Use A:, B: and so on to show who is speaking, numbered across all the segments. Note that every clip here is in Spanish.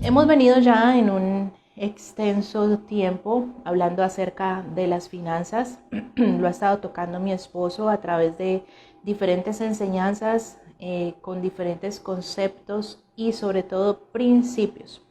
A: Hemos venido ya en un extenso tiempo hablando acerca de las finanzas. Lo ha estado tocando mi esposo a través de diferentes enseñanzas con diferentes conceptos y sobre todo principios.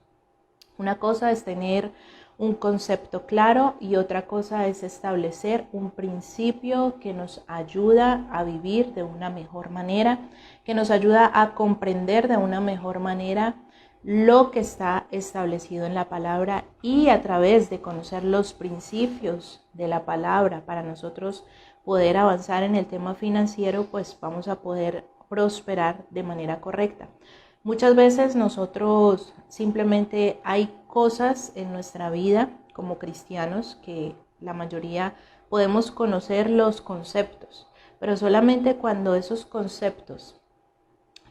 A: Una cosa es tener un concepto claro y otra cosa es establecer un principio que nos ayuda a vivir de una mejor manera, que nos ayuda a comprender de una mejor manera lo que está establecido en la palabra, y a través de conocer los principios de la palabra para nosotros poder avanzar en el tema financiero, pues vamos a poder prosperar de manera correcta. Muchas veces nosotros simplemente hay cosas en nuestra vida como cristianos que la mayoría podemos conocer los conceptos, pero solamente cuando esos conceptos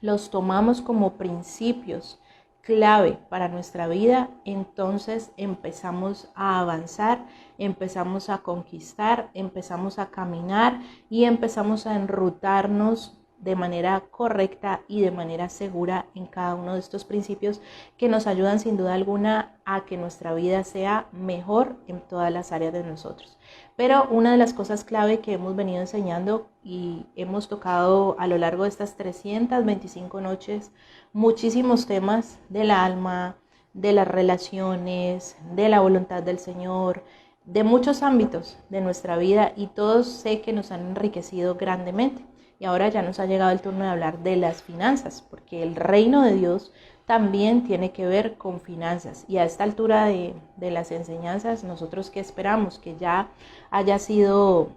A: los tomamos como principios clave para nuestra vida, entonces empezamos a avanzar, empezamos a conquistar, empezamos a caminar y empezamos a enrutarnos de manera correcta y de manera segura en cada uno de estos principios que nos ayudan sin duda alguna a que nuestra vida sea mejor en todas las áreas de nosotros. Pero una de las cosas clave que hemos venido enseñando y hemos tocado a lo largo de estas 325 noches, muchísimos temas del alma, de las relaciones, de la voluntad del Señor, de muchos ámbitos de nuestra vida, y todos sé que nos han enriquecido grandemente. Y ahora ya nos ha llegado el turno de hablar de las finanzas, porque el reino de Dios también tiene que ver con finanzas. Y a esta altura de las enseñanzas, nosotros ¿qué esperamos? Que ya haya sido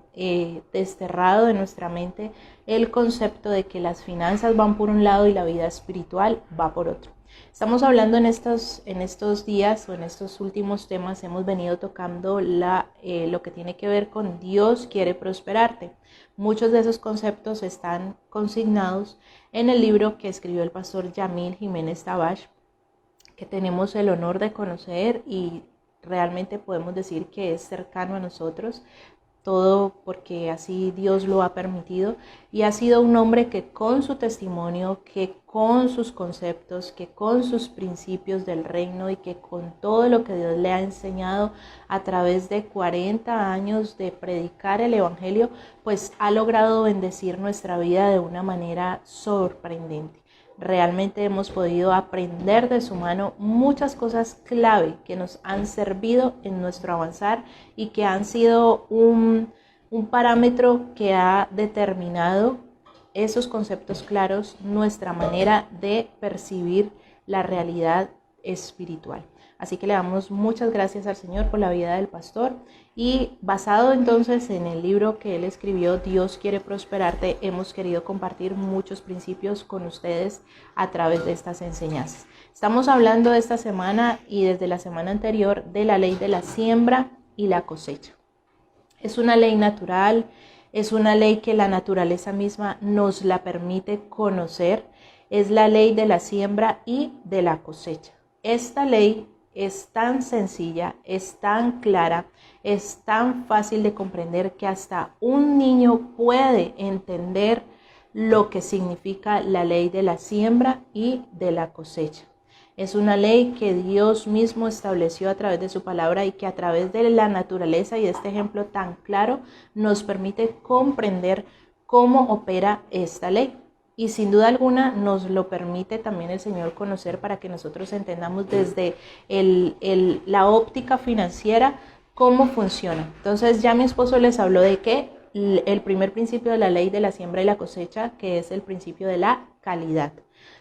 A: desterrado de nuestra mente el concepto de que las finanzas van por un lado y la vida espiritual va por otro. Estamos hablando en estos días, o en estos últimos temas, hemos venido tocando lo que tiene que ver con Dios quiere prosperarte. Muchos de esos conceptos están consignados en el libro que escribió el pastor Yamil Jiménez Tabach, que tenemos el honor de conocer y realmente podemos decir que es cercano a nosotros. Todo porque así Dios lo ha permitido, y ha sido un hombre que con su testimonio, que con sus conceptos, que con sus principios del reino y que con todo lo que Dios le ha enseñado a través de 40 años de predicar el evangelio, pues ha logrado bendecir nuestra vida de una manera sorprendente. Realmente hemos podido aprender de su mano muchas cosas clave que nos han servido en nuestro avanzar y que han sido un parámetro que ha determinado esos conceptos claros, nuestra manera de percibir la realidad espiritual. Así que le damos muchas gracias al Señor por la vida del pastor, y basado entonces en el libro que él escribió, Dios quiere prosperarte, hemos querido compartir muchos principios con ustedes a través de estas enseñanzas. Estamos hablando de esta semana y desde la semana anterior de la ley de la siembra y la cosecha. Es una ley natural, es una ley que la naturaleza misma nos la permite conocer, es la ley de la siembra y de la cosecha. Esta ley es tan sencilla, es tan clara, es tan fácil de comprender que hasta un niño puede entender lo que significa la ley de la siembra y de la cosecha. Es una ley que Dios mismo estableció a través de su palabra y que a través de la naturaleza y de este ejemplo tan claro nos permite comprender cómo opera esta ley. Y sin duda alguna nos lo permite también el Señor conocer para que nosotros entendamos desde la óptica financiera cómo funciona. Entonces ya mi esposo les habló de que el primer principio de la ley de la siembra y la cosecha, que es el principio de la calidad.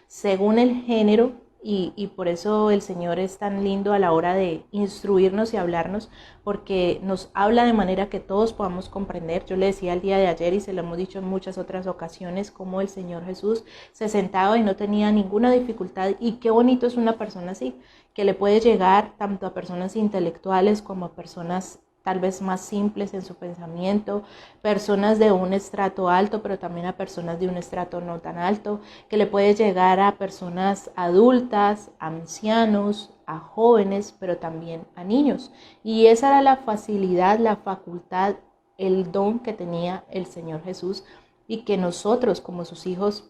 A: Según el género, y por eso el Señor es tan lindo a la hora de instruirnos y hablarnos, porque nos habla de manera que todos podamos comprender. Yo le decía el día de ayer, y se lo hemos dicho en muchas otras ocasiones, cómo el Señor Jesús se sentaba y no tenía ninguna dificultad, y qué bonito es una persona así, que le puede llegar tanto a personas intelectuales como a personas tal vez más simples en su pensamiento, personas de un estrato alto, pero también a personas de un estrato no tan alto, que le puede llegar a personas adultas, a ancianos, a jóvenes, pero también a niños. Y esa era la facilidad, la facultad, el don que tenía el Señor Jesús y que nosotros como sus hijos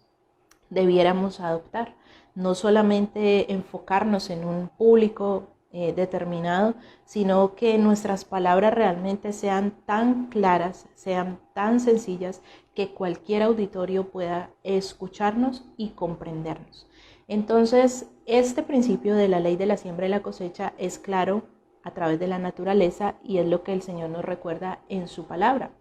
A: debiéramos adoptar. No solamente enfocarnos en un público determinado, sino que nuestras palabras realmente sean tan claras, sean tan sencillas, que cualquier auditorio pueda escucharnos y comprendernos. Entonces, este principio de la ley de la siembra y la cosecha es claro a través de la naturaleza y es lo que el Señor nos recuerda en su palabra.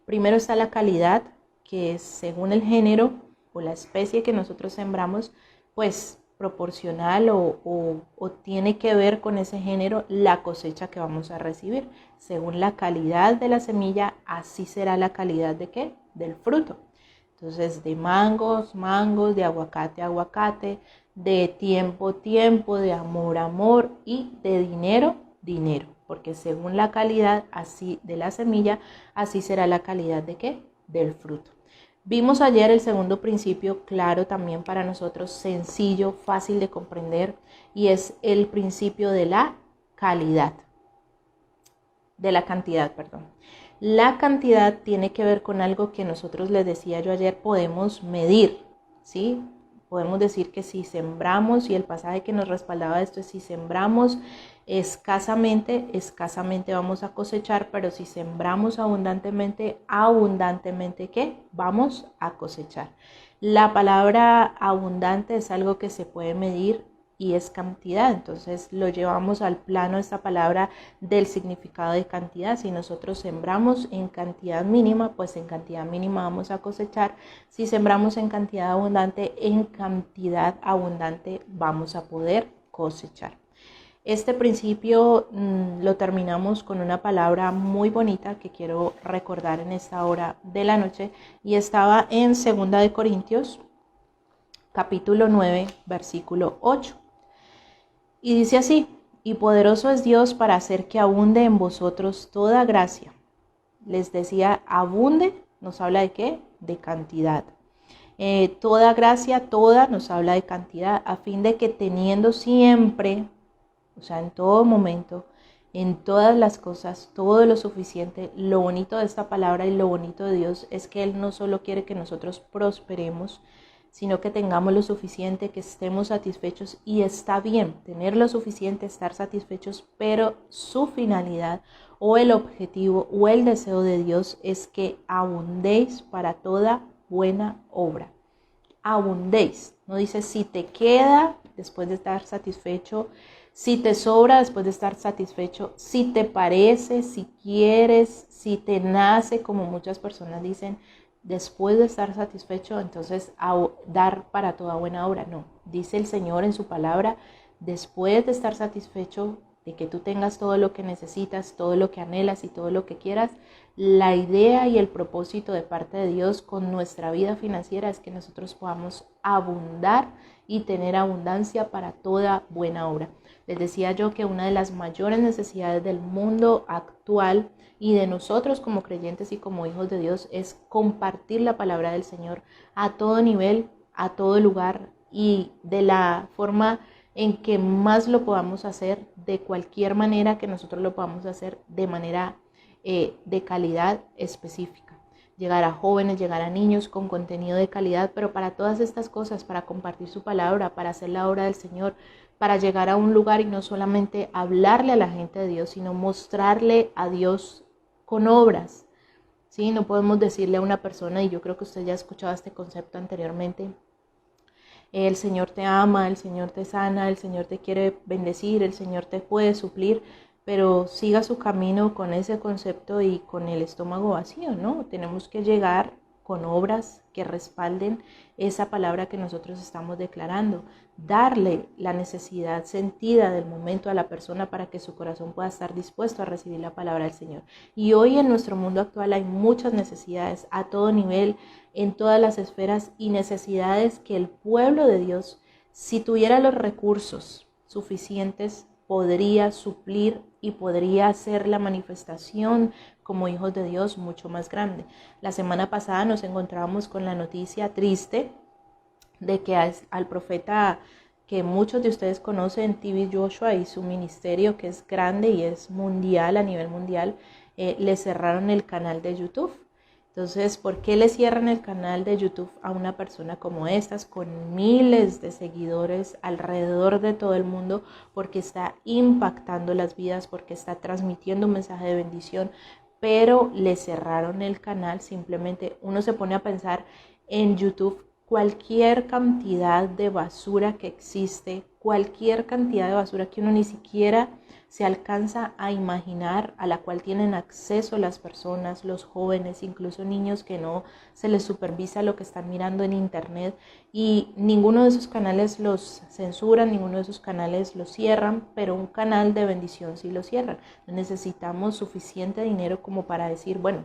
A: Primero está la calidad, que es según el género o la especie que nosotros sembramos, pues proporcional o tiene que ver con ese género la cosecha que vamos a recibir. Según la calidad de la semilla, así será la calidad de ¿qué? Del fruto. Entonces, de mangos, mangos, de aguacate, aguacate, de tiempo, tiempo, de amor, amor y de dinero, dinero. Porque según la calidad así de la semilla, así será la calidad de ¿qué? Del fruto. Vimos ayer el segundo principio, claro también para nosotros, sencillo, fácil de comprender, y es el principio de la calidad, de la cantidad, perdón. La cantidad tiene que ver con algo que nosotros, les decía yo ayer, podemos medir, ¿sí? Podemos decir que si sembramos, y el pasaje que nos respaldaba esto es si sembramos escasamente, escasamente vamos a cosechar, pero si sembramos abundantemente, abundantemente ¿qué? Vamos a cosechar. La palabra abundante es algo que se puede medir y es cantidad, entonces lo llevamos al plano esta palabra del significado de cantidad. Si nosotros sembramos en cantidad mínima, pues en cantidad mínima vamos a cosechar. Si sembramos en cantidad abundante vamos a poder cosechar. Este principio lo terminamos con una palabra muy bonita que quiero recordar en esta hora de la noche, y estaba en 2 de Corintios capítulo 9 versículo 8. Y dice así: y poderoso es Dios para hacer que abunde en vosotros toda gracia. Les decía, abunde, nos habla de ¿qué? De cantidad. Toda gracia, toda, nos habla de cantidad, a fin de que teniendo siempre, o sea, en todo momento, en todas las cosas, todo lo suficiente. Lo bonito de esta palabra y lo bonito de Dios es que Él no solo quiere que nosotros prosperemos, sino que tengamos lo suficiente, que estemos satisfechos, y está bien tener lo suficiente, estar satisfechos, pero su finalidad o el objetivo o el deseo de Dios es que abundéis para toda buena obra. Abundéis, no dice si te queda después de estar satisfecho, si te sobra después de estar satisfecho, si te parece, si quieres, si te nace, como muchas personas dicen, después de estar satisfecho, entonces a dar para toda buena obra. No, dice el Señor en su palabra, después de estar satisfecho, de que tú tengas todo lo que necesitas, todo lo que anhelas y todo lo que quieras, la idea y el propósito de parte de Dios con nuestra vida financiera es que nosotros podamos abundar y tener abundancia para toda buena obra. Les decía yo que una de las mayores necesidades del mundo actual y de nosotros como creyentes y como hijos de Dios es compartir la palabra del Señor a todo nivel, a todo lugar, y de la forma en que más lo podamos hacer, de cualquier manera que nosotros lo podamos hacer, de manera de calidad específica. Llegar a jóvenes, llegar a niños con contenido de calidad, pero para todas estas cosas, para compartir su palabra, para hacer la obra del Señor, para llegar a un lugar y no solamente hablarle a la gente de Dios, sino mostrarle a Dios con obras. ¿Sí? No podemos decirle a una persona, y yo creo que usted ya ha escuchado este concepto anteriormente, el Señor te ama, el Señor te sana, el Señor te quiere bendecir, el Señor te puede suplir, pero siga su camino con ese concepto y con el estómago vacío, ¿no? Tenemos que llegar con obras que respalden esa palabra que nosotros estamos declarando, darle la necesidad sentida del momento a la persona para que su corazón pueda estar dispuesto a recibir la palabra del Señor. Y hoy en nuestro mundo actual hay muchas necesidades a todo nivel, en todas las esferas, y necesidades que el pueblo de Dios, si tuviera los recursos suficientes, podría suplir y podría hacer la manifestación como hijos de Dios mucho más grande. La semana pasada nos encontrábamos con la noticia triste de que al profeta que muchos de ustedes conocen, T.B. Joshua, y su ministerio, que es grande y es mundial, a nivel mundial, le cerraron el canal de YouTube. Entonces, ¿por qué le cierran el canal de YouTube a una persona como estas, con miles de seguidores alrededor de todo el mundo? Porque está impactando las vidas, porque está transmitiendo un mensaje de bendición, pero le cerraron el canal. Simplemente uno se pone a pensar en YouTube cualquier cantidad de basura que existe, cualquier cantidad de basura que uno ni siquiera se alcanza a imaginar, a la cual tienen acceso las personas, los jóvenes, incluso niños que no se les supervisa lo que están mirando en internet, y ninguno de esos canales los censuran, ninguno de esos canales los cierran, pero un canal de bendición sí lo cierran. Necesitamos suficiente dinero como para decir, bueno,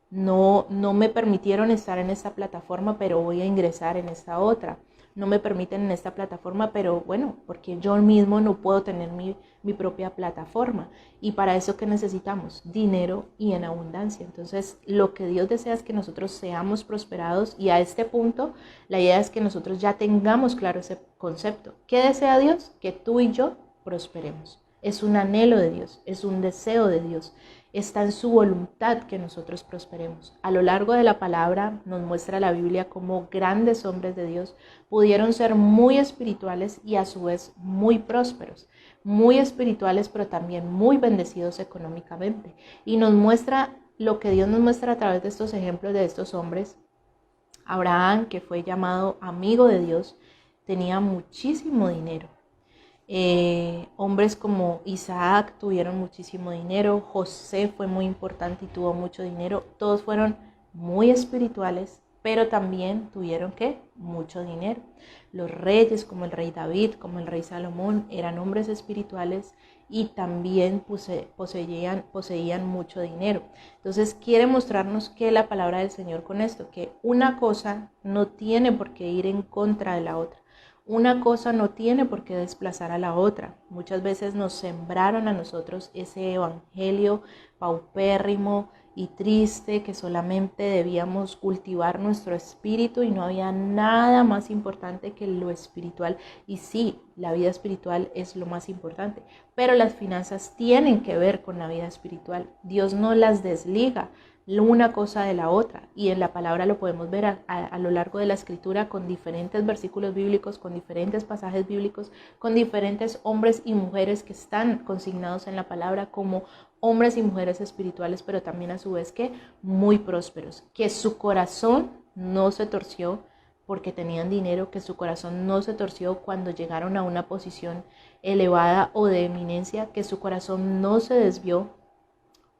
A: no me permitieron estar en esta plataforma, pero voy a ingresar en esta otra. No me permiten en esta plataforma, pero bueno, porque yo mismo no puedo tener mi propia plataforma. Y para eso, ¿qué necesitamos? Dinero y en abundancia. Entonces, lo que Dios desea es que nosotros seamos prosperados, y a este punto, la idea es que nosotros ya tengamos claro ese concepto. ¿Qué desea Dios? Que tú y yo prosperemos. Es un anhelo de Dios, es un deseo de Dios. Está en su voluntad que nosotros prosperemos. A lo largo de la palabra nos muestra la Biblia cómo grandes hombres de Dios pudieron ser muy espirituales y a su vez muy prósperos. Muy espirituales, pero también muy bendecidos económicamente. Y nos muestra lo que Dios nos muestra a través de estos ejemplos de estos hombres. Abraham, que fue llamado amigo de Dios, tenía muchísimo dinero. Hombres como Isaac tuvieron muchísimo dinero, José fue muy importante y tuvo mucho dinero. Todos fueron muy espirituales, pero también tuvieron mucho dinero. Los reyes como el rey David, como el rey Salomón, eran hombres espirituales y también poseían mucho dinero. Entonces quiere mostrarnos que la palabra del Señor con esto, que una cosa no tiene por qué ir en contra de la otra. Una cosa no tiene por qué desplazar a la otra. Muchas veces nos sembraron a nosotros ese evangelio paupérrimo y triste, que solamente debíamos cultivar nuestro espíritu y no había nada más importante que lo espiritual. Y sí, la vida espiritual es lo más importante, pero las finanzas tienen que ver con la vida espiritual. Dios no las desliga una cosa de la otra, y en la palabra lo podemos ver a lo largo de la escritura, con diferentes versículos bíblicos, con diferentes pasajes bíblicos, con diferentes hombres y mujeres que están consignados en la palabra como hombres y mujeres espirituales, pero también a su vez muy prósperos, que su corazón no se torció porque tenían dinero, que su corazón no se torció cuando llegaron a una posición elevada o de eminencia, que su corazón no se desvió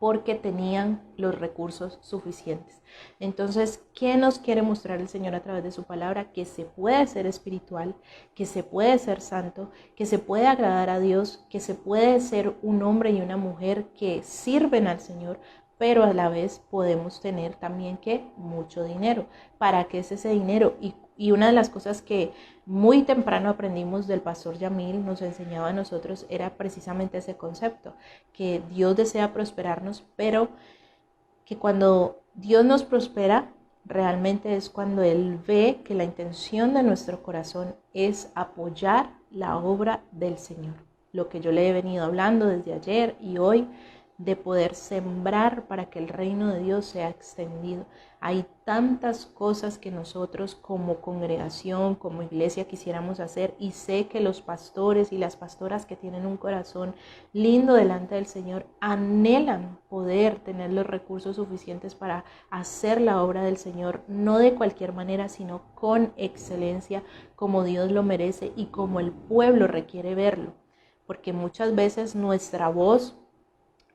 A: porque tenían los recursos suficientes. Entonces, ¿qué nos quiere mostrar el Señor a través de su palabra? Que se puede ser espiritual, que se puede ser santo, que se puede agradar a Dios, que se puede ser un hombre y una mujer que sirven al Señor, pero a la vez podemos tener también mucho dinero. ¿Para qué es ese dinero? Y una de las cosas que muy temprano aprendimos del pastor Yamil, nos enseñaba a nosotros, era precisamente ese concepto, que Dios desea prosperarnos, pero que cuando Dios nos prospera, realmente es cuando Él ve que la intención de nuestro corazón es apoyar la obra del Señor. Lo que yo le he venido hablando desde ayer y hoy, de poder sembrar para que el reino de Dios sea extendido. Hay tantas cosas que nosotros como congregación, como iglesia quisiéramos hacer, y sé que los pastores y las pastoras que tienen un corazón lindo delante del Señor anhelan poder tener los recursos suficientes para hacer la obra del Señor, no de cualquier manera, sino con excelencia, como Dios lo merece y como el pueblo requiere verlo, porque muchas veces nuestra voz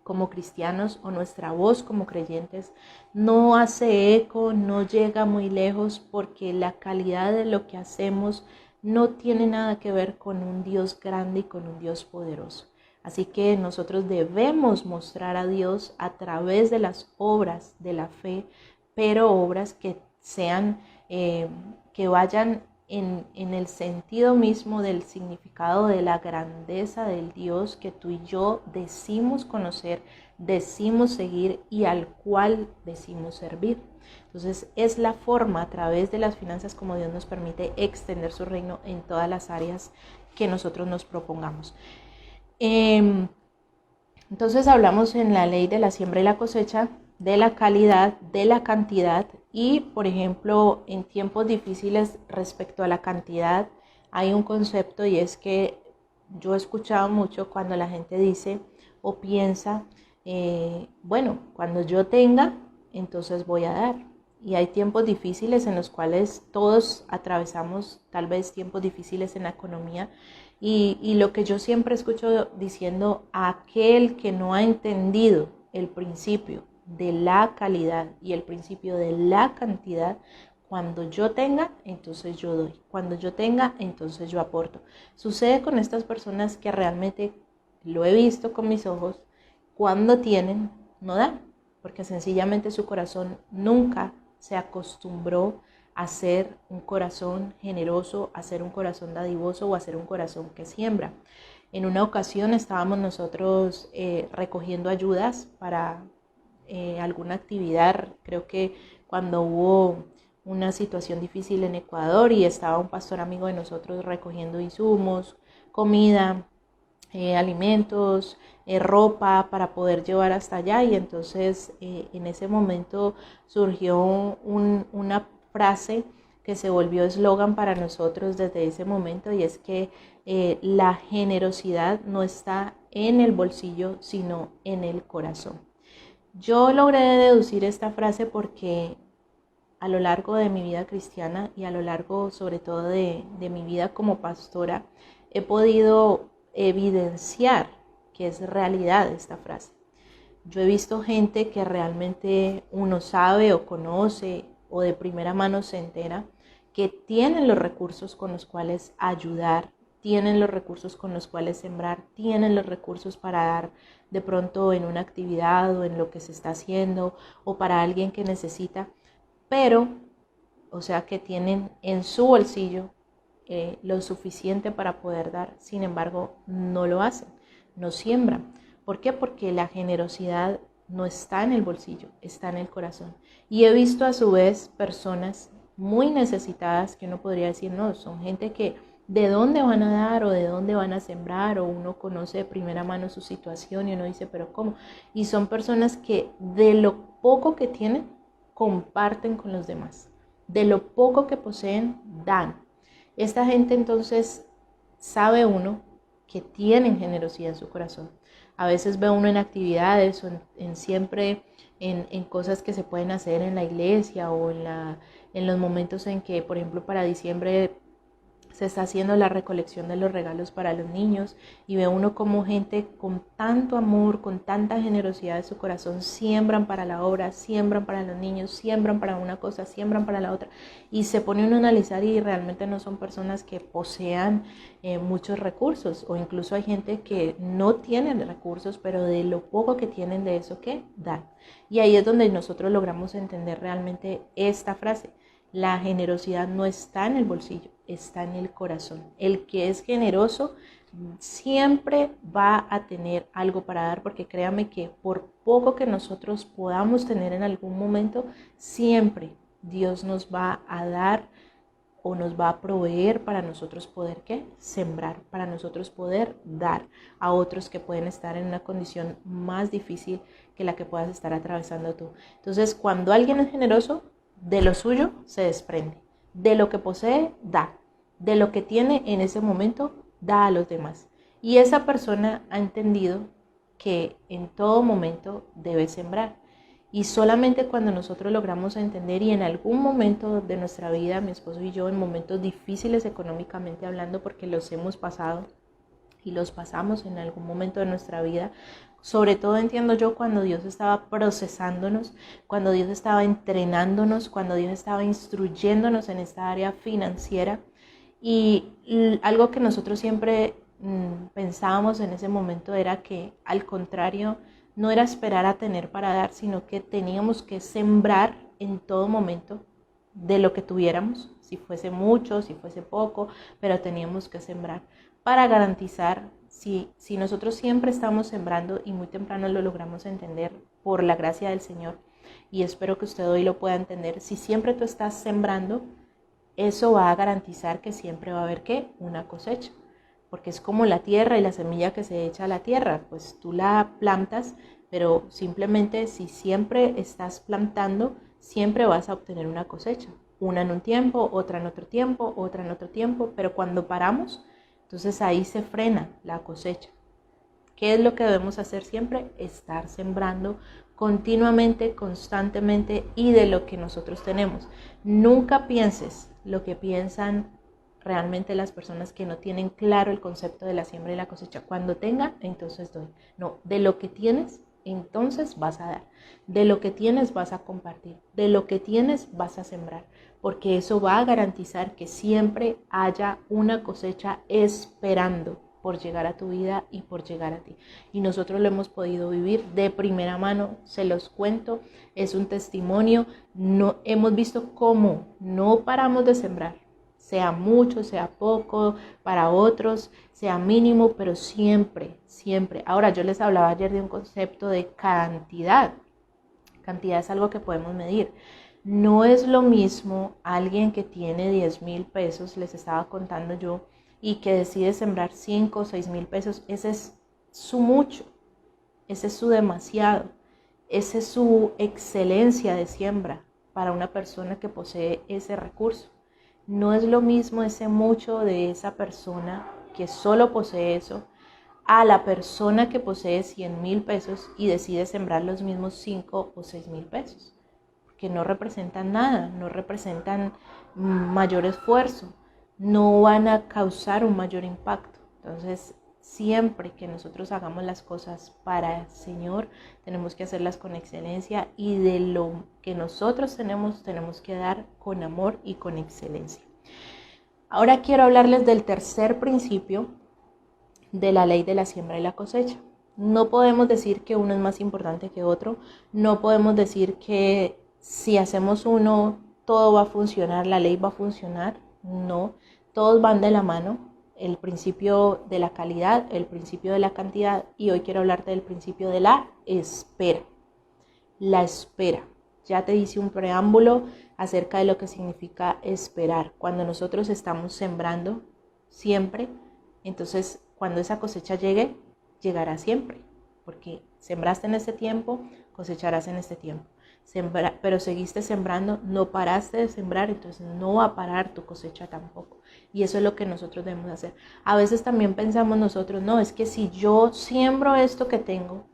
A: como cristianos o nuestra voz como creyentes no hace eco, no llega muy lejos, porque la calidad de lo que hacemos no tiene nada que ver con un Dios grande y con un Dios poderoso. Así que nosotros debemos mostrar a Dios a través de las obras de la fe, pero obras que sean, que vayan en el sentido mismo del significado de la grandeza del Dios que tú y yo decimos conocer, decimos seguir y al cual decimos servir. Entonces es la forma a través de las finanzas como Dios nos permite extender su reino en todas las áreas que nosotros nos propongamos. Entonces hablamos en la ley de la siembra y la cosecha de la calidad, de la cantidad. Y, por ejemplo, en tiempos difíciles respecto a la cantidad, hay un concepto, y es que yo he escuchado mucho cuando la gente dice o piensa, bueno, cuando yo tenga, entonces voy a dar. Y hay tiempos difíciles en los cuales todos atravesamos, tal vez tiempos difíciles en la economía. Y lo que yo siempre escucho diciendo, a aquel que no ha entendido el principio de la calidad y el principio de la cantidad, cuando yo tenga, entonces yo doy. Cuando yo tenga, entonces yo aporto. Sucede con estas personas que realmente lo he visto con mis ojos, cuando tienen, no dan, porque sencillamente su corazón nunca se acostumbró a ser un corazón generoso, a ser un corazón dadivoso o a ser un corazón que siembra. En una ocasión estábamos nosotros recogiendo ayudas para alguna actividad, creo que cuando hubo una situación difícil en Ecuador, y estaba un pastor amigo de nosotros recogiendo insumos, comida, alimentos, ropa para poder llevar hasta allá. Y entonces en ese momento surgió una frase que se volvió eslogan para nosotros desde ese momento, y es que la generosidad no está en el bolsillo, sino en el corazón. Yo logré deducir esta frase porque a lo largo de mi vida cristiana y a lo largo sobre todo de mi vida como pastora, he podido evidenciar que es realidad esta frase. Yo he visto gente que realmente uno sabe o conoce o de primera mano se entera que tienen los recursos con los cuales ayudar, tienen los recursos con los cuales sembrar, tienen los recursos para dar de pronto en una actividad o en lo que se está haciendo o para alguien que necesita, pero, o sea, que tienen en su bolsillo lo suficiente para poder dar. Sin embargo, no lo hacen, no siembran. ¿Por qué? Porque la generosidad no está en el bolsillo, está en el corazón. Y he visto a su vez personas muy necesitadas que uno podría decir, no, son gente que de dónde van a dar o de dónde van a sembrar, o uno conoce de primera mano su situación y uno dice, pero ¿cómo? Y son personas que de lo poco que tienen, comparten con los demás. De lo poco que poseen, dan. Esta gente entonces sabe uno que tienen generosidad en su corazón. A veces ve uno en actividades o en siempre en cosas que se pueden hacer en la iglesia o en los momentos en que, por ejemplo, para diciembre se está haciendo la recolección de los regalos para los niños, y ve uno como gente con tanto amor, con tanta generosidad de su corazón, siembran para la obra, siembran para los niños, siembran para una cosa, siembran para la otra, y se pone uno a analizar y realmente no son personas que posean muchos recursos, o incluso hay gente que no tienen recursos, pero de lo poco que tienen, de eso que dan. Y ahí es donde nosotros logramos entender realmente esta frase: la generosidad no está en el bolsillo, está en el corazón. El que es generoso siempre va a tener algo para dar, porque créame que por poco que nosotros podamos tener en algún momento, siempre Dios nos va a dar o nos va a proveer para nosotros poder, ¿qué? Sembrar, para nosotros poder dar a otros que pueden estar en una condición más difícil que la que puedas estar atravesando tú. Entonces, cuando alguien es generoso, de lo suyo se desprende, de lo que posee da, de lo que tiene en ese momento da a los demás. Y esa persona ha entendido que en todo momento debe sembrar. Y solamente cuando nosotros logramos entender, y en algún momento de nuestra vida, mi esposo y yo, en momentos difíciles económicamente hablando, porque los hemos pasado y los pasamos en algún momento de nuestra vida, sobre todo entiendo yo cuando Dios estaba procesándonos, cuando Dios estaba entrenándonos, cuando Dios estaba instruyéndonos en esta área financiera. Y algo que nosotros siempre pensábamos en ese momento era que, al contrario, no era esperar a tener para dar, sino que teníamos que sembrar en todo momento de lo que tuviéramos, si fuese mucho, si fuese poco, pero teníamos que sembrar para garantizar. Si nosotros siempre estamos sembrando, y muy temprano lo logramos entender por la gracia del Señor, y espero que usted hoy lo pueda entender, si siempre tú estás sembrando, eso va a garantizar que siempre va a haber, ¿qué? Una cosecha, porque es como la tierra y la semilla que se echa a la tierra, pues tú la plantas, pero simplemente si siempre estás plantando, siempre vas a obtener una cosecha. Una en un tiempo, otra en otro tiempo, otra en otro tiempo, pero cuando paramos, entonces ahí se frena la cosecha. ¿Qué es lo que debemos hacer siempre? Estar sembrando continuamente, constantemente y de lo que nosotros tenemos. Nunca pienses lo que piensan realmente las personas que no tienen claro el concepto de la siembra y la cosecha. Cuando tenga, entonces doy. No, de lo que tienes, entonces vas a dar. De lo que tienes vas a compartir. De lo que tienes vas a sembrar. Porque eso va a garantizar que siempre haya una cosecha esperando por llegar a tu vida y por llegar a ti. Y nosotros lo hemos podido vivir de primera mano, se los cuento, es un testimonio. No, hemos visto cómo no paramos de sembrar, sea mucho, sea poco, para otros, sea mínimo, pero siempre, siempre. Ahora, yo les hablaba ayer de un concepto de cantidad. Cantidad es algo que podemos medir. No es lo mismo alguien que tiene 10,000 pesos, les estaba contando yo, y que decide sembrar 5 o 6,000 pesos. Ese es su mucho, ese es su demasiado, esa es su excelencia de siembra para una persona que posee ese recurso. No es lo mismo ese mucho de esa persona que solo posee eso a la persona que posee 100,000 pesos y decide sembrar los mismos 5 o 6,000 pesos, que no representan nada, no representan mayor esfuerzo, no van a causar un mayor impacto. Entonces, siempre que nosotros hagamos las cosas para el Señor, tenemos que hacerlas con excelencia, y de lo que nosotros tenemos que dar con amor y con excelencia. Ahora quiero hablarles del tercer principio de la ley de la siembra y la cosecha. No podemos decir que uno es más importante que otro, no podemos decir que si hacemos uno todo va a funcionar, la ley va a funcionar. No, todos van de la mano, el principio de la calidad, el principio de la cantidad, y hoy quiero hablarte del principio de la espera. La espera, ya te hice un preámbulo acerca de lo que significa esperar. Cuando nosotros estamos sembrando siempre, entonces cuando esa cosecha llegue, llegará siempre, porque sembraste en este tiempo, cosecharás en este tiempo. Pero seguiste sembrando, no paraste de sembrar, entonces no va a parar tu cosecha tampoco. Y eso es lo que nosotros debemos hacer. A veces también pensamos nosotros, no, es que si yo siembro esto que tengo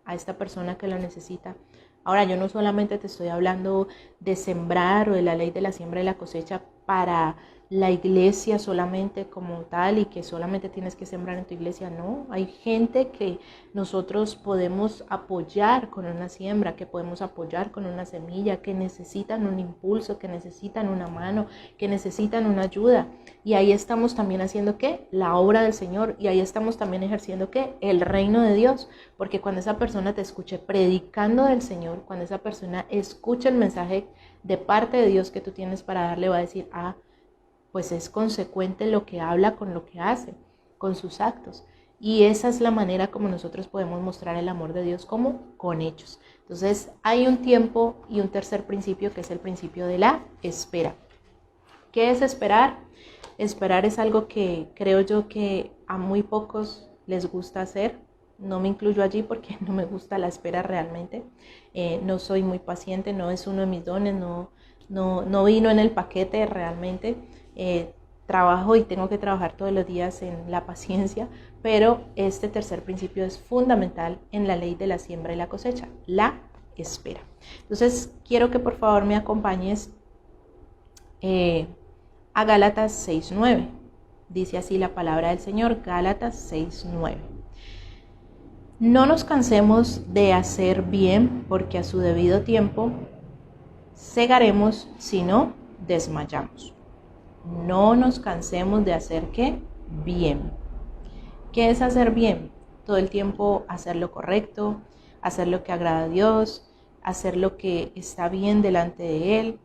A: a esta persona que lo necesita. Ahora, yo no solamente te estoy hablando de sembrar o de la ley de la siembra y la cosecha para la iglesia solamente como tal, y que solamente tienes que sembrar en tu iglesia. No, hay gente que nosotros podemos apoyar con una siembra, que podemos apoyar con una semilla, que necesitan un impulso, que necesitan una mano, que necesitan una ayuda. Y ahí estamos también haciendo ¿qué? La obra del Señor, y ahí estamos también ejerciendo ¿qué? El reino de Dios, porque cuando esa persona te escuche predicando del Señor, cuando esa persona escuche el mensaje de parte de Dios que tú tienes para darle, va a decir, pues es consecuente lo que habla con lo que hace, con sus actos. Y esa es la manera como nosotros podemos mostrar el amor de Dios, como con hechos. Entonces hay un tiempo y un tercer principio, que es el principio de la espera. ¿Qué es esperar? Esperar es algo que creo yo que a muy pocos les gusta hacer. No me incluyo allí porque no me gusta la espera realmente. No soy muy paciente, no es uno de mis dones, no vino en el paquete realmente. Trabajo y tengo que trabajar todos los días en la paciencia, pero este tercer principio es fundamental en la ley de la siembra y la cosecha, la espera. Entonces quiero que por favor me acompañes a Gálatas 6:9. Dice así la palabra del Señor, Gálatas 6:9. No nos cansemos de hacer bien, porque a su debido tiempo segaremos si no desmayamos. No nos cansemos de hacer ¿qué? Bien. ¿Qué es hacer bien? Todo el tiempo hacer lo correcto, hacer lo que agrada a Dios, hacer lo que está bien delante de Él,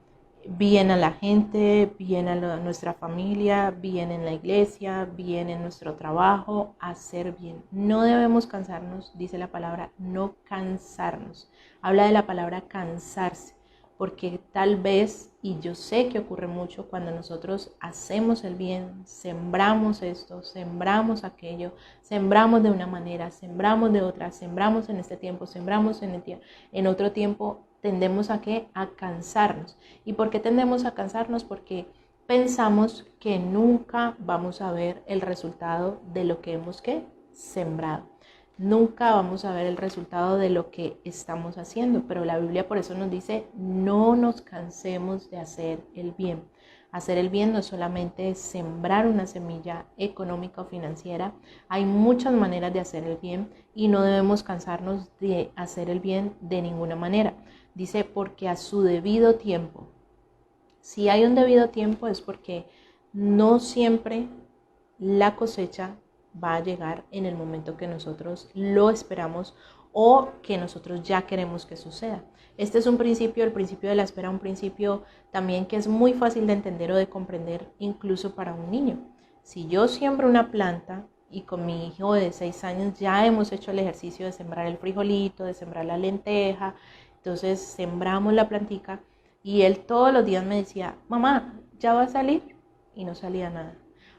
A: bien a la gente, bien a nuestra familia, bien en la iglesia, bien en nuestro trabajo, hacer bien. No debemos cansarnos, dice la palabra, no cansarnos. Habla de la palabra cansarse, porque tal vez, y yo sé que ocurre mucho cuando nosotros hacemos el bien, sembramos esto, sembramos aquello, sembramos de una manera, sembramos de otra, sembramos en este tiempo, sembramos en otro tiempo, tendemos a ¿qué? A cansarnos. ¿Y por qué tendemos a cansarnos? Porque pensamos que nunca vamos a ver el resultado de lo que hemos ¿qué? Sembrado. Nunca vamos a ver el resultado de lo que estamos haciendo, pero la Biblia por eso nos dice, no nos cansemos de hacer el bien. Hacer el bien no es solamente sembrar una semilla económica o financiera, hay muchas maneras de hacer el bien y no debemos cansarnos de hacer el bien de ninguna manera. Dice, porque a su debido tiempo. Si hay un debido tiempo es porque no siempre la cosecha va a llegar en el momento que nosotros lo esperamos o que nosotros ya queremos que suceda. Este es un principio, el principio de la espera, un principio también que es muy fácil de entender o de comprender incluso para un niño. Si yo siembro una planta y con mi hijo de 6 años ya hemos hecho el ejercicio de sembrar el frijolito, de sembrar la lenteja, entonces sembramos la plantica y él todos los días me decía, mamá, ¿ya va a salir? Y no salía nada.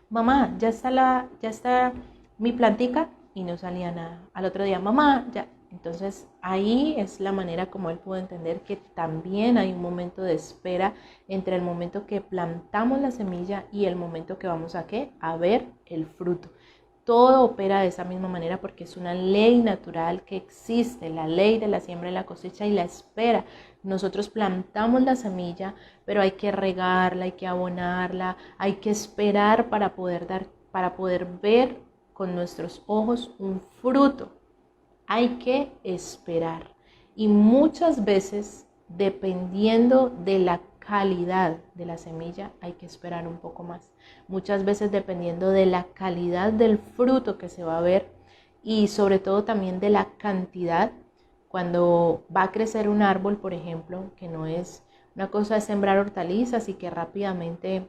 A: Mamá, ya está mi plantica y no salía nada. Al otro día, mamá, ya. Entonces ahí es la manera como él pudo entender que también hay un momento de espera entre el momento que plantamos la semilla y el momento que vamos a ¿qué? A ver el fruto. Todo opera de esa misma manera porque es una ley natural que existe, la ley de la siembra y la cosecha y la espera. Nosotros plantamos la semilla, pero hay que regarla, hay que abonarla, hay que esperar para poder ver con nuestros ojos un fruto. Hay que esperar. Y muchas veces, dependiendo de la calidad de la semilla, hay que esperar un poco más. Muchas veces dependiendo de la calidad del fruto que se va a ver y sobre todo también de la cantidad. Cuando va a crecer un árbol, por ejemplo, que no es una cosa de sembrar hortalizas y que rápidamente,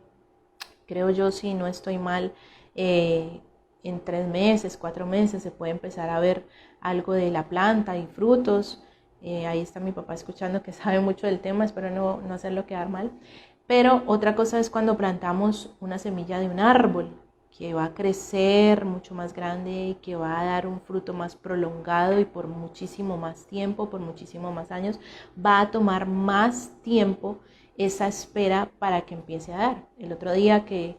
A: creo yo, si no estoy mal, en 3 meses, 4 meses se puede empezar a ver algo de la planta y frutos. Ahí está mi papá escuchando que sabe mucho del tema, espero no hacerlo quedar mal. Pero otra cosa es cuando plantamos una semilla de un árbol que va a crecer mucho más grande y que va a dar un fruto más prolongado y por muchísimo más tiempo, por muchísimo más años, va a tomar más tiempo esa espera para que empiece a dar. El otro día que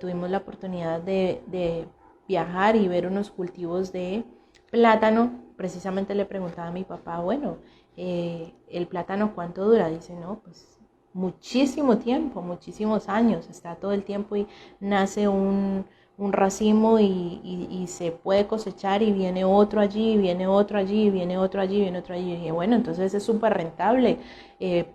A: tuvimos la oportunidad de viajar y ver unos cultivos de plátano, precisamente le preguntaba a mi papá, bueno, ¿el plátano cuánto dura? Dice, no, pues muchísimo tiempo, muchísimos años, está todo el tiempo y nace un racimo y se puede cosechar y viene otro allí, viene otro allí, viene otro allí, viene otro allí. Y dije, bueno, entonces es súper rentable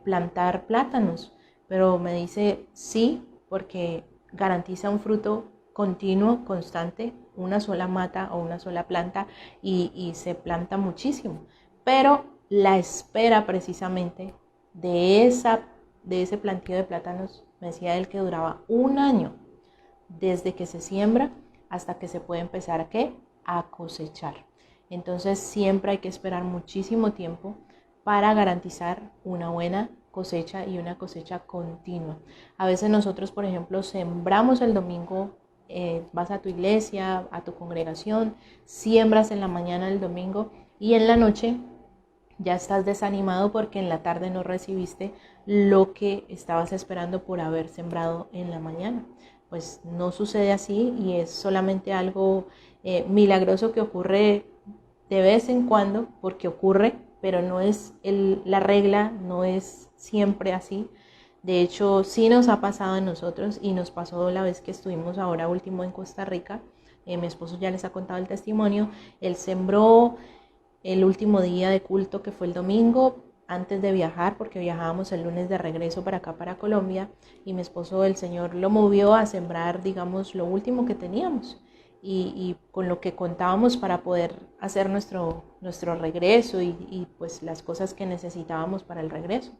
A: plantar plátanos, pero me dice sí, porque garantiza un fruto continuo, constante, una sola mata o una sola planta y se planta muchísimo. Pero la espera precisamente de ese plantío de plátanos, me decía él que duraba 1 año desde que se siembra hasta que se puede empezar ¿a qué? A cosechar. Entonces siempre hay que esperar muchísimo tiempo para garantizar una buena cosecha y una cosecha continua. A veces nosotros, por ejemplo, sembramos el domingo, vas a tu iglesia, a tu congregación, siembras en la mañana del domingo y en la noche ya estás desanimado porque en la tarde no recibiste lo que estabas esperando por haber sembrado en la mañana. Pues no sucede así y es solamente algo milagroso que ocurre de vez en cuando, porque ocurre, pero no es la regla, no es siempre así. De hecho, sí nos ha pasado a nosotros y nos pasó la vez que estuvimos ahora último en Costa Rica. Mi esposo ya les ha contado el testimonio. Él sembró el último día de culto, que fue el domingo, antes de viajar, porque viajábamos el lunes de regreso para acá, para Colombia, y mi esposo, el Señor lo movió a sembrar, digamos, lo último que teníamos y con lo que contábamos para poder hacer nuestro regreso y pues las cosas que necesitábamos para el regreso.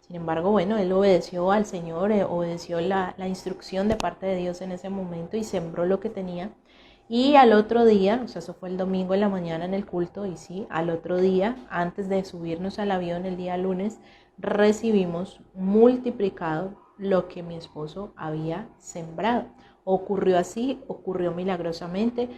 A: Sin embargo, bueno, él obedeció al Señor, obedeció la instrucción de parte de Dios en ese momento y sembró lo que tenía. Y al otro día, o sea, eso fue el domingo en la mañana en el culto, y sí, al otro día, antes de subirnos al avión el día lunes, recibimos multiplicado lo que mi esposo había sembrado. Ocurrió así, ocurrió milagrosamente.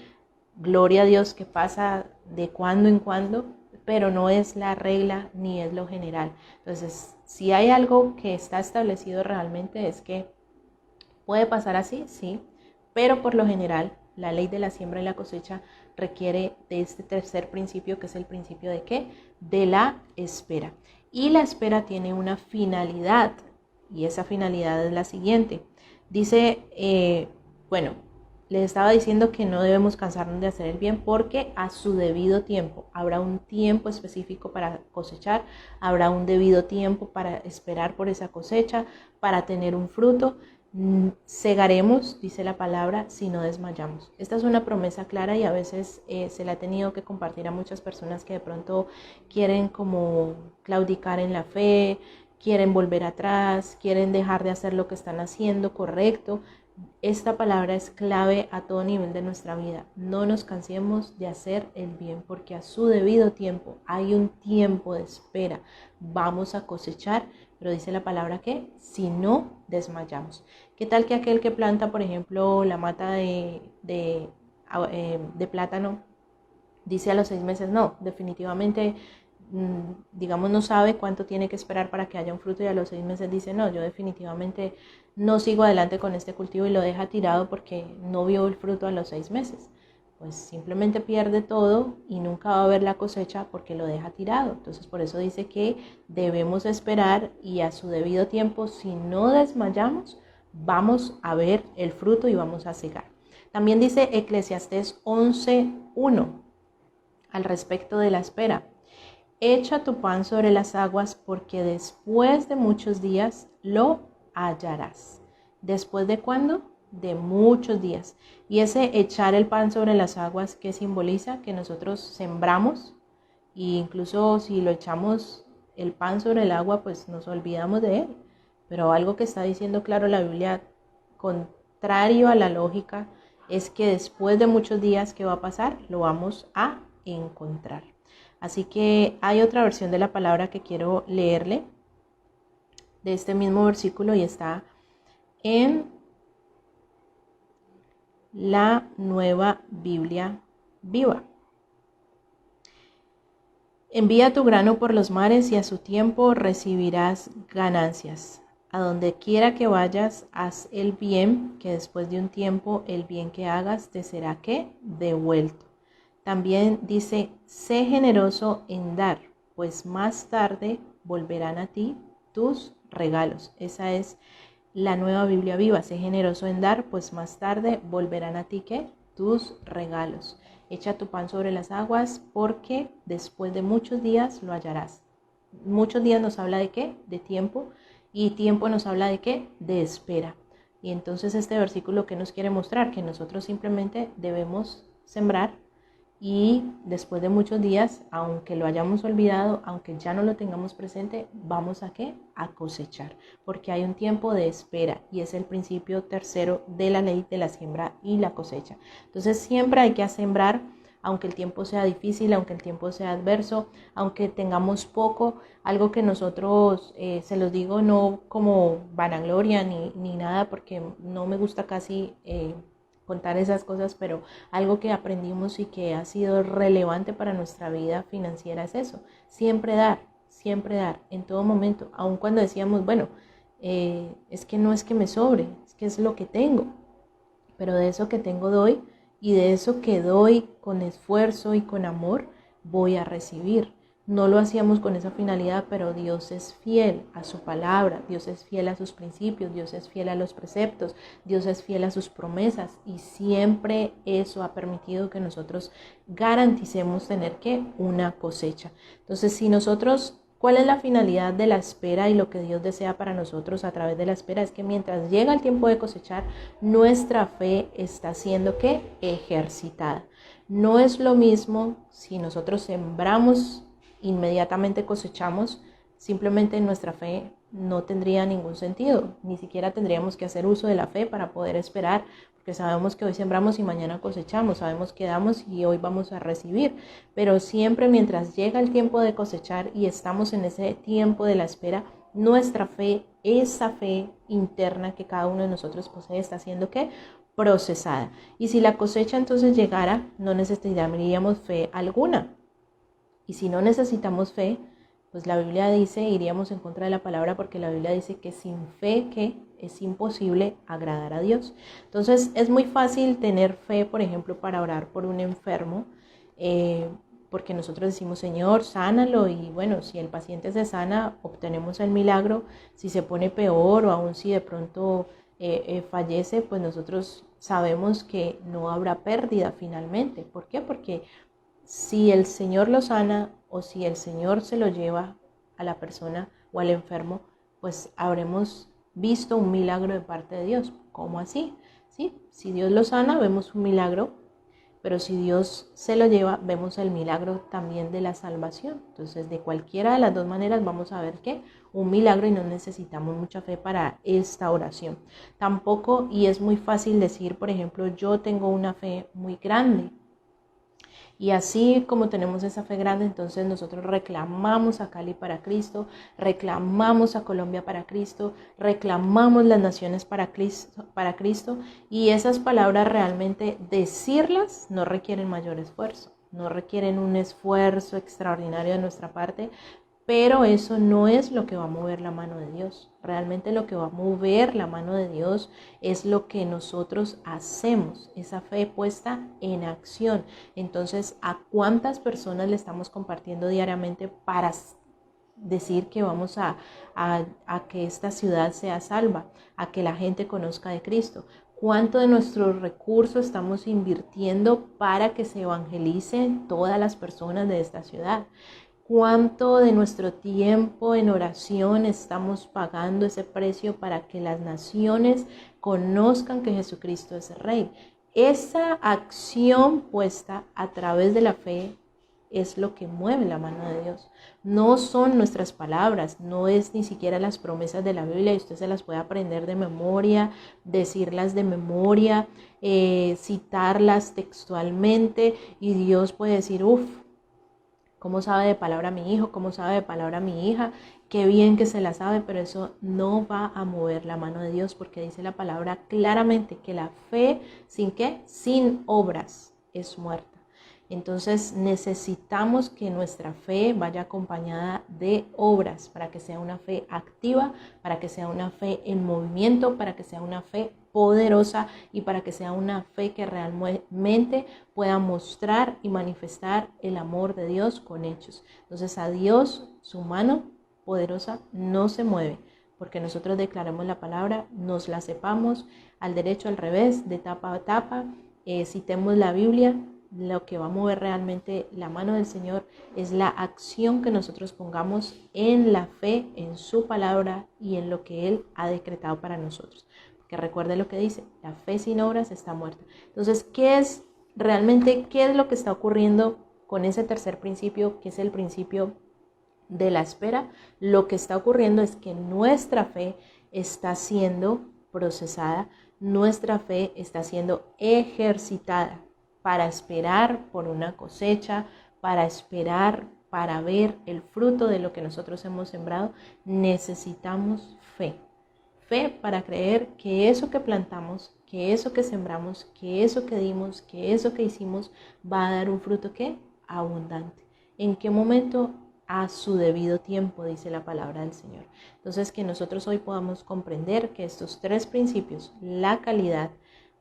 A: Gloria a Dios que pasa de cuando en cuando, pero no es la regla ni es lo general. Entonces, si hay algo que está establecido realmente es que puede pasar así, sí, pero por lo general la ley de la siembra y la cosecha requiere de este tercer principio, que es el principio de ¿qué? De la espera. Y la espera tiene una finalidad, y esa finalidad es la siguiente. Dice, les estaba diciendo que no debemos cansarnos de hacer el bien porque a su debido tiempo, habrá un tiempo específico para cosechar, habrá un debido tiempo para esperar por esa cosecha, para tener un fruto. Segaremos, dice la palabra, si no desmayamos. Esta es una promesa clara y a veces se la ha tenido que compartir a muchas personas que de pronto quieren como claudicar en la fe, quieren volver atrás, quieren dejar de hacer lo que están haciendo correcto. Esta palabra es clave a todo nivel de nuestra vida. No nos cansemos de hacer el bien porque a su debido tiempo, hay un tiempo de espera. Vamos a cosechar, pero dice la palabra que si no desmayamos. ¿Qué tal que aquel que planta, por ejemplo, la mata de plátano, dice a los 6 meses, no, definitivamente, digamos, no sabe cuánto tiene que esperar para que haya un fruto y a los 6 meses dice, no, yo definitivamente no sigo adelante con este cultivo y lo deja tirado porque no vio el fruto a los 6 meses? Pues simplemente pierde todo y nunca va a ver la cosecha porque lo deja tirado. Entonces por eso dice que debemos esperar y a su debido tiempo, si no desmayamos, vamos a ver el fruto y vamos a cegar. También dice Eclesiastés 11:1 al respecto de la espera. Echa tu pan sobre las aguas porque después de muchos días lo hallarás. ¿Después de cuándo? De muchos días. Y ese echar el pan sobre las aguas, ¿qué simboliza? Que nosotros sembramos e incluso si lo echamos el pan sobre el agua, pues nos olvidamos de él. Pero algo que está diciendo claro la Biblia, contrario a la lógica, es que después de muchos días, ¿qué va a pasar? Lo vamos a encontrar. Así que hay otra versión de la palabra que quiero leerle de este mismo versículo y está en la Nueva Biblia Viva. Envía tu grano por los mares y a su tiempo recibirás ganancias. A donde quiera que vayas, haz el bien, que después de un tiempo el bien que hagas te será ¿qué? Devuelto. También dice, sé generoso en dar, pues más tarde volverán a ti tus regalos. Esa es la Nueva Biblia Viva. Sé generoso en dar, pues más tarde volverán a ti ¿qué? Tus regalos. Echa tu pan sobre las aguas, porque después de muchos días lo hallarás. Muchos días nos habla de ¿qué? De tiempo. Y tiempo nos habla de ¿qué? De espera. Y entonces este versículo que nos quiere mostrar, que nosotros simplemente debemos sembrar y después de muchos días, aunque lo hayamos olvidado, aunque ya no lo tengamos presente, vamos a ¿qué? A cosechar, porque hay un tiempo de espera y es el principio tercero de la ley de la siembra y la cosecha. Entonces siempre hay que sembrar, aunque el tiempo sea difícil, aunque el tiempo sea adverso, aunque tengamos poco. Algo que nosotros, se los digo no como vanagloria ni nada, porque no me gusta casi contar esas cosas, pero algo que aprendimos y que ha sido relevante para nuestra vida financiera es eso, siempre dar en todo momento, aun cuando decíamos, bueno, es que no es que me sobre, es que es lo que tengo, pero de eso que tengo doy, y de eso que doy con esfuerzo y con amor voy a recibir. No lo hacíamos con esa finalidad, pero Dios es fiel a su palabra, Dios es fiel a sus principios, Dios es fiel a los preceptos, Dios es fiel a sus promesas, y siempre eso ha permitido que nosotros garanticemos tener ¿qué? Una cosecha. Entonces, si nosotros, ¿cuál es la finalidad de la espera y lo que Dios desea para nosotros a través de la espera? Es que mientras llega el tiempo de cosechar, nuestra fe está siendo ¿qué? Ejercitada. No es lo mismo si nosotros sembramos, inmediatamente cosechamos, simplemente nuestra fe no tendría ningún sentido, ni siquiera tendríamos que hacer uso de la fe para poder esperar, porque sabemos que hoy sembramos y mañana cosechamos, sabemos que damos y hoy vamos a recibir, pero siempre mientras llega el tiempo de cosechar y estamos en ese tiempo de la espera, nuestra fe, esa fe interna que cada uno de nosotros posee, está siendo ¿qué? Procesada. Y si la cosecha entonces llegara, no necesitaríamos fe alguna. Y si no necesitamos fe, pues la Biblia dice, iríamos en contra de la palabra, porque la Biblia dice que sin fe que es imposible agradar a Dios. Entonces es muy fácil tener fe, por ejemplo, para orar por un enfermo, porque nosotros decimos, Señor, sánalo, y bueno, si el paciente se sana, obtenemos el milagro. Si se pone peor, o aún si de pronto fallece, pues nosotros sabemos que no habrá pérdida finalmente. ¿Por qué? Porque si el Señor lo sana, o si el Señor se lo lleva a la persona o al enfermo, pues habremos visto un milagro de parte de Dios. ¿Cómo así? ¿Sí? Si Dios lo sana, vemos un milagro, pero si Dios se lo lleva, vemos el milagro también de la salvación. Entonces, de cualquiera de las dos maneras vamos a ver que un milagro, y no necesitamos mucha fe para esta oración. Tampoco, y es muy fácil decir, por ejemplo, yo tengo una fe muy grande. Y así como tenemos esa fe grande, entonces nosotros reclamamos a Cali para Cristo, reclamamos a Colombia para Cristo, reclamamos las naciones para Cristo, y esas palabras realmente decirlas no requieren mayor esfuerzo, no requieren un esfuerzo extraordinario de nuestra parte, pero eso no es lo que va a mover la mano de Dios. Realmente lo que va a mover la mano de Dios es lo que nosotros hacemos, esa fe puesta en acción. Entonces, ¿a cuántas personas le estamos compartiendo diariamente para decir que vamos a que esta ciudad sea salva, a que la gente conozca de Cristo? ¿Cuánto de nuestros recursos estamos invirtiendo para que se evangelicen todas las personas de esta ciudad? ¿Cuánto de nuestro tiempo en oración estamos pagando ese precio para que las naciones conozcan que Jesucristo es el Rey? Esa acción puesta a través de la fe es lo que mueve la mano de Dios. No son nuestras palabras, no es ni siquiera las promesas de la Biblia, y usted se las puede aprender de memoria, decirlas de memoria, citarlas textualmente, y Dios puede decir, ¿cómo sabe de palabra mi hijo? ¿Cómo sabe de palabra mi hija? Qué bien que se la sabe, pero eso no va a mover la mano de Dios, porque dice la palabra claramente que la fe, ¿sin qué? Sin obras es muerta. Entonces necesitamos que nuestra fe vaya acompañada de obras, para que sea una fe activa, para que sea una fe en movimiento, para que sea una fe poderosa, y para que sea una fe que realmente pueda mostrar y manifestar el amor de Dios con hechos. Entonces, a Dios, su mano poderosa no se mueve, porque nosotros declaramos la palabra, nos la sepamos al derecho, al revés, de tapa a tapa, citemos la Biblia. Lo que va a mover realmente la mano del Señor es la acción que nosotros pongamos en la fe, en su palabra y en lo que Él ha decretado para nosotros. Porque recuerde lo que dice, la fe sin obras está muerta. Entonces, ¿qué es lo que está ocurriendo con ese tercer principio, que es el principio de la espera? Lo que está ocurriendo es que nuestra fe está siendo procesada, nuestra fe está siendo ejercitada para esperar por una cosecha, para esperar, para ver el fruto de lo que nosotros hemos sembrado. Necesitamos fe. Fe para creer que eso que plantamos, que eso que sembramos, que eso que dimos, que eso que hicimos va a dar un fruto ¿qué? Abundante. ¿En qué momento? A su debido tiempo, dice la palabra del Señor. Entonces, que nosotros hoy podamos comprender que estos tres principios, la calidad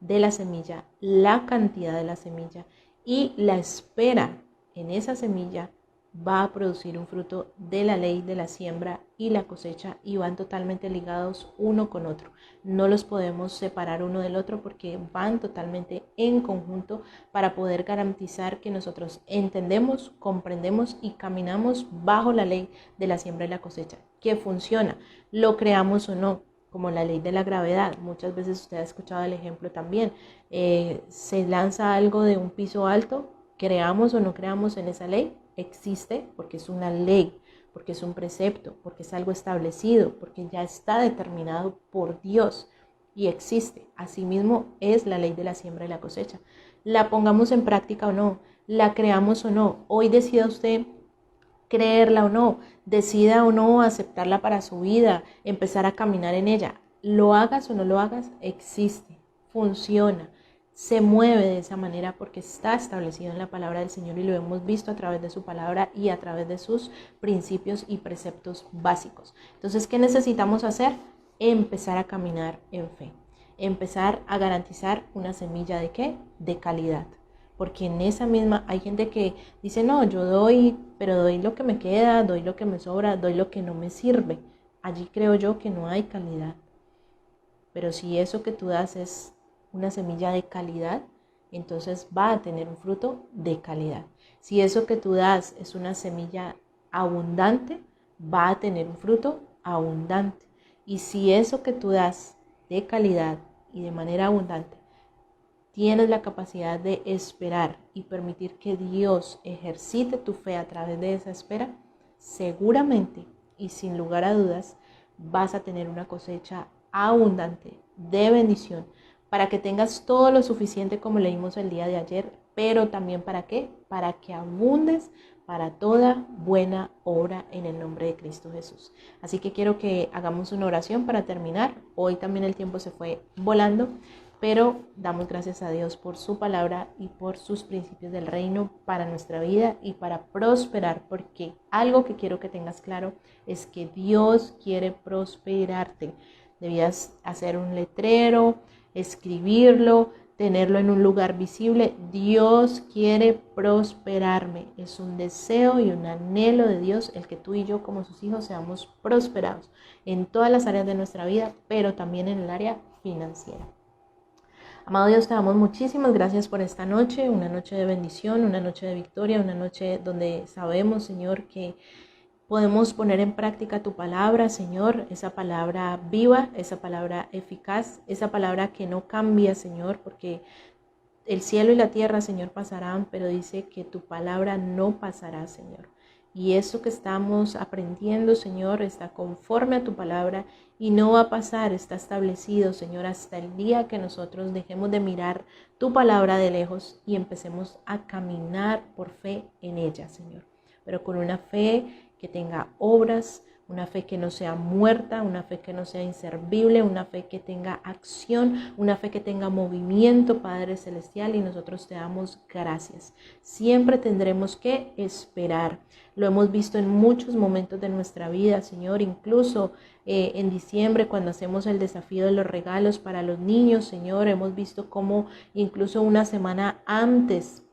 A: de la semilla, la cantidad de la semilla y la espera en esa semilla, va a producir un fruto de la ley de la siembra y la cosecha, y van totalmente ligados uno con otro. No los podemos separar uno del otro, porque van totalmente en conjunto, para poder garantizar que nosotros entendemos, comprendemos y caminamos bajo la ley de la siembra y la cosecha, que funciona, lo creamos o no, como la ley de la gravedad. Muchas veces usted ha escuchado el ejemplo también, se lanza algo de un piso alto, creamos o no creamos en esa ley, existe porque es una ley, porque es un precepto, porque es algo establecido, porque ya está determinado por Dios y existe. Asimismo es la ley de la siembra y la cosecha. La pongamos en práctica o no, la creamos o no, hoy decida usted creerla o no, decida o no aceptarla para su vida, empezar a caminar en ella. Lo hagas o no lo hagas, existe, funciona, se mueve de esa manera porque está establecido en la palabra del Señor y lo hemos visto a través de su palabra y a través de sus principios y preceptos básicos. Entonces, ¿qué necesitamos hacer? Empezar a caminar en fe, empezar a garantizar una semilla ¿de qué? De calidad. Porque en esa misma hay gente que dice, no, yo doy, pero doy lo que me queda, doy lo que me sobra, doy lo que no me sirve. Allí creo yo que no hay calidad. Pero si eso que tú das es una semilla de calidad, entonces va a tener un fruto de calidad. Si eso que tú das es una semilla abundante, va a tener un fruto abundante. Y si eso que tú das de calidad y de manera abundante, tienes la capacidad de esperar y permitir que Dios ejercite tu fe a través de esa espera, seguramente y sin lugar a dudas vas a tener una cosecha abundante de bendición para que tengas todo lo suficiente como leímos el día de ayer, pero también ¿para qué? Para que abundes para toda buena obra en el nombre de Cristo Jesús. Así que quiero que hagamos una oración para terminar. Hoy también el tiempo se fue volando, pero damos gracias a Dios por su palabra y por sus principios del reino para nuestra vida y para prosperar, porque algo que quiero que tengas claro es que Dios quiere prosperarte. Debías hacer un letrero, escribirlo, tenerlo en un lugar visible. Dios quiere prosperarme. Es un deseo y un anhelo de Dios el que tú y yo como sus hijos seamos prosperados en todas las áreas de nuestra vida, pero también en el área financiera. Amado Dios, te damos muchísimas gracias por esta noche, una noche de bendición, una noche de victoria, una noche donde sabemos, Señor, que podemos poner en práctica tu palabra, Señor, esa palabra viva, esa palabra eficaz, esa palabra que no cambia, Señor, porque el cielo y la tierra, Señor, pasarán, pero dice que tu palabra no pasará, Señor. Y eso que estamos aprendiendo, Señor, está conforme a tu palabra y no va a pasar, está establecido, Señor, hasta el día que nosotros dejemos de mirar tu palabra de lejos y empecemos a caminar por fe en ella, Señor. Pero con una fe que tenga obras, una fe que no sea muerta, una fe que no sea inservible, una fe que tenga acción, una fe que tenga movimiento, Padre Celestial, y nosotros te damos gracias. Siempre tendremos que esperar. Lo hemos visto en muchos momentos de nuestra vida, Señor, incluso en diciembre cuando hacemos el desafío de los regalos para los niños, Señor, hemos visto cómo incluso una semana antes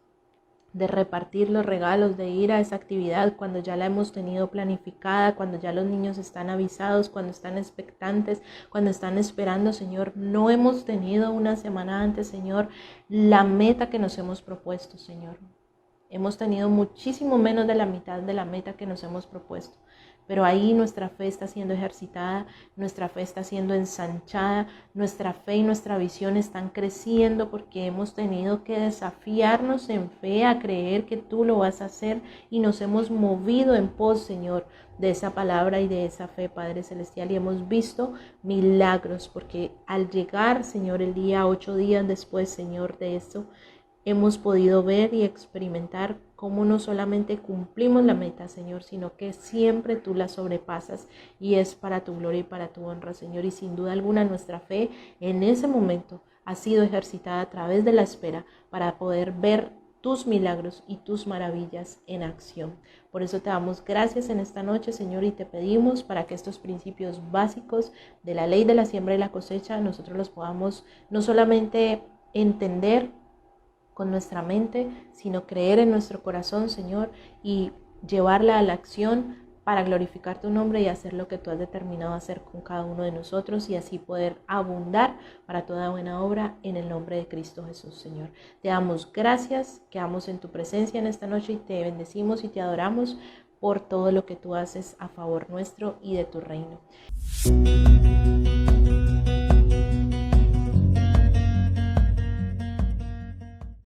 A: de repartir los regalos, de ir a esa actividad, cuando ya la hemos tenido planificada, cuando ya los niños están avisados, cuando están expectantes, cuando están esperando, Señor, no hemos tenido una semana antes, Señor, la meta que nos hemos propuesto, Señor. Hemos tenido muchísimo menos de la mitad de la meta que nos hemos propuesto. Pero ahí nuestra fe está siendo ejercitada, nuestra fe está siendo ensanchada, nuestra fe y nuestra visión están creciendo porque hemos tenido que desafiarnos en fe a creer que tú lo vas a hacer y nos hemos movido en pos, Señor, de esa palabra y de esa fe, Padre Celestial, y hemos visto milagros porque al llegar, Señor, el día 8 días después, Señor, de esto, hemos podido ver y experimentar cómo no solamente cumplimos la meta, Señor, sino que siempre tú la sobrepasas y es para tu gloria y para tu honra, Señor. Y sin duda alguna nuestra fe en ese momento ha sido ejercitada a través de la espera para poder ver tus milagros y tus maravillas en acción. Por eso te damos gracias en esta noche, Señor, y te pedimos para que estos principios básicos de la ley de la siembra y la cosecha nosotros los podamos no solamente entender con nuestra mente, sino creer en nuestro corazón, Señor, y llevarla a la acción para glorificar tu nombre y hacer lo que tú has determinado hacer con cada uno de nosotros y así poder abundar para toda buena obra en el nombre de Cristo Jesús, Señor. Te damos gracias, quedamos en tu presencia en esta noche y te bendecimos y te adoramos por todo lo que tú haces a favor nuestro y de tu reino.